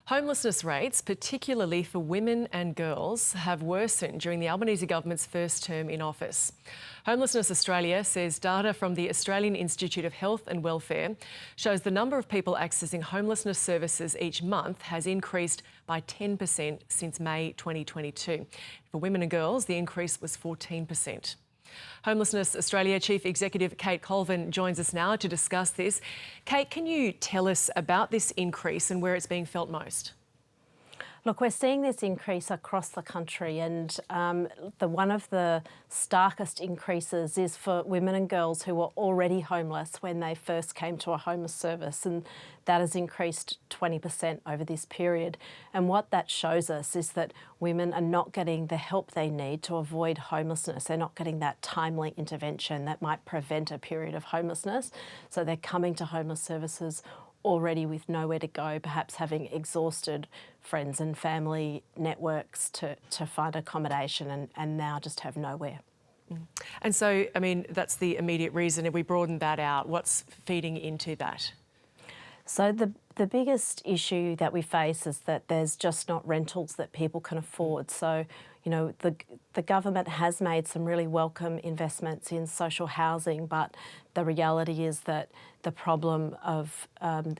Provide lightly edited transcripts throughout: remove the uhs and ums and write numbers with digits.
Homelessness rates, particularly for women and girls, have worsened during the Albanese government's first term in office. Homelessness Australia says data from the Australian Institute of Health and Welfare shows the number of people accessing homelessness services each month has increased by 10% since May 2022. For women and girls, the increase was 14%. Homelessness Australia Chief Executive Kate Colvin joins us now to discuss this. Kate, can you tell us about this increase and where it's being felt most? Look, we're seeing this increase across the country, and one of the starkest increases is for women and girls who were already homeless when they first came to a homeless service, and that has increased 20% over this period. And what that shows us is that women are not getting the help they need to avoid homelessness. They're not getting that timely intervention that might prevent a period of homelessness. So they're coming to homeless services already with nowhere to go, perhaps having exhausted friends and family networks to find accommodation and now just have nowhere. And so, I mean, that's the immediate reason. If we broaden that out, what's feeding into that? So the biggest issue that we face is that there's just not rentals that people can afford. So, you know, the government has made some really welcome investments in social housing, but the reality is that the problem of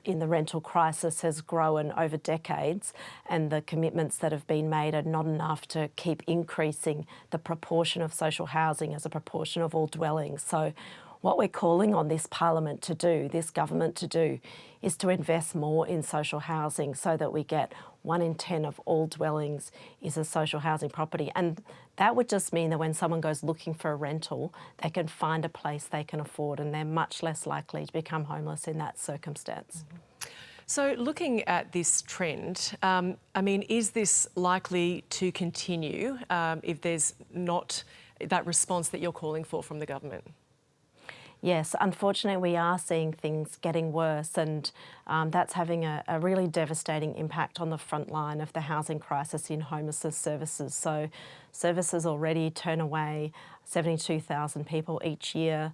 in the rental crisis has grown over decades, and the commitments that have been made are not enough to keep increasing the proportion of social housing as a proportion of all dwellings. So what we're calling on this parliament to do, this government to do, is to invest more in social housing so that we get 1 in 10 of all dwellings is a social housing property. And that would just mean that when someone goes looking for a rental, they can find a place they can afford, and they're much less likely to become homeless in that circumstance. So looking at this trend, I mean, is this likely to continue if there's not that response that you're calling for from the government? Yes, unfortunately we are seeing things getting worse, and that's having a really devastating impact on the front line of the housing crisis in homelessness services. So services already turn away 72,000 people each year.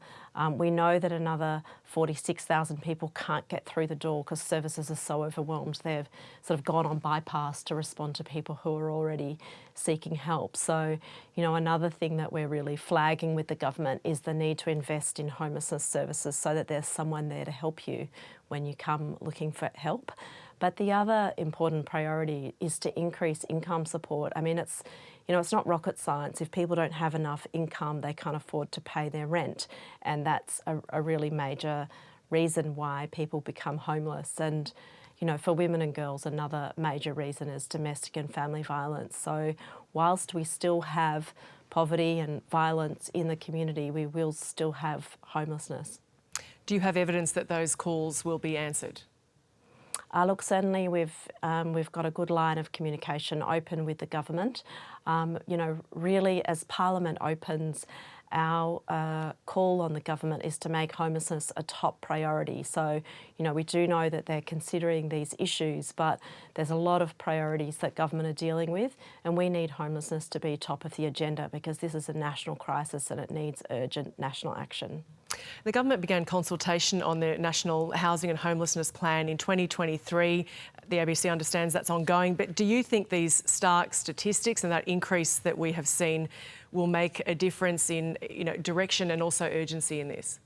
We know that another 46,000 people can't get through the door because services are so overwhelmed. They've sort of gone on bypass to respond to people who are already seeking help. So, you know, another thing that we're really flagging with the government is the need to invest in homelessness services so that there's someone there to help you when you come looking for help. But the other important priority is to increase income support. I mean, it's not rocket science. If people don't have enough income, they can't afford to pay their rent. And that's a really major reason why people become homeless. And, you know, for women and girls, another major reason is domestic and family violence. So whilst we still have poverty and violence in the community, we will still have homelessness. Do you have evidence that those calls will be answered? Look, certainly we've got a good line of communication open with the government. You know, really, as Parliament opens, our call on the government is to make homelessness a top priority. So, you know, we do know that they're considering these issues, but there's a lot of priorities that government are dealing with, and we need homelessness to be top of the agenda because this is a national crisis and it needs urgent national action. The government began consultation on the National Housing and Homelessness Plan in 2023. The ABC understands that's ongoing, but do you think these stark statistics and that increase that we have seen will make a difference in, you know, direction and also urgency in this?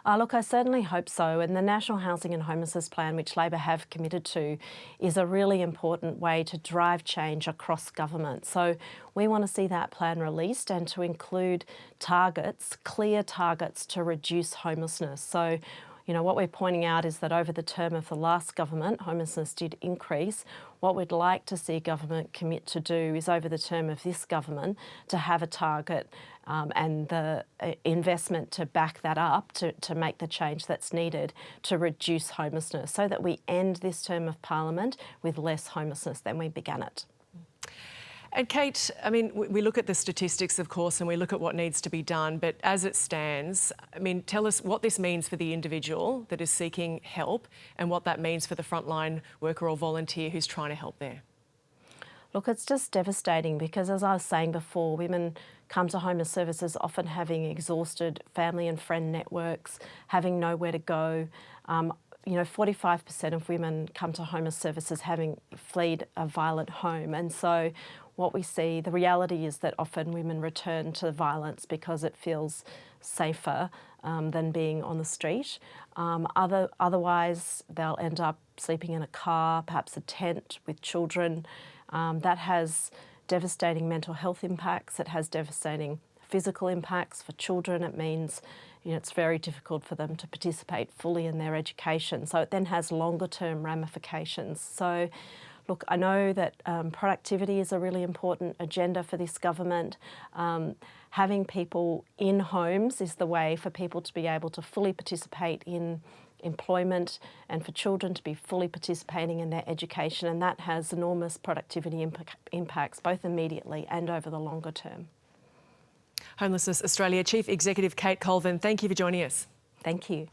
Look, I certainly hope so, and the National Housing and Homelessness Plan, which Labor have committed to, is a really important way to drive change across government. So we want to see that plan released and to include targets, clear targets to reduce homelessness. So, you know, what we're pointing out is that over the term of the last government, homelessness did increase. What we'd like to see government commit to do is over the term of this government to have a target and the investment to back that up to make the change that's needed to reduce homelessness so that we end this term of Parliament with less homelessness than we began it. And Kate, I mean, we look at the statistics, of course, and we look at what needs to be done, but as it stands, I mean, tell us what this means for the individual that is seeking help and what that means for the frontline worker or volunteer who's trying to help there. Look, it's just devastating because, as I was saying before, women come to homeless services often having exhausted family and friend networks, having nowhere to go. 45% of women come to homeless services having fled a violent home. And so what we see, the reality is that often women return to violence because it feels safer than being on the street. Otherwise, they'll end up sleeping in a car, perhaps a tent with children. That has devastating mental health impacts. It has devastating physical impacts for children. It means it's very difficult for them to participate fully in their education. So it then has longer term ramifications. So look, I know that productivity is a really important agenda for this government. Having people in homes is the way for people to be able to fully participate in employment and for children to be fully participating in their education, and that has enormous productivity impacts both immediately and over the longer term. Homelessness Australia Chief Executive Kate Colvin, thank you for joining us. Thank you.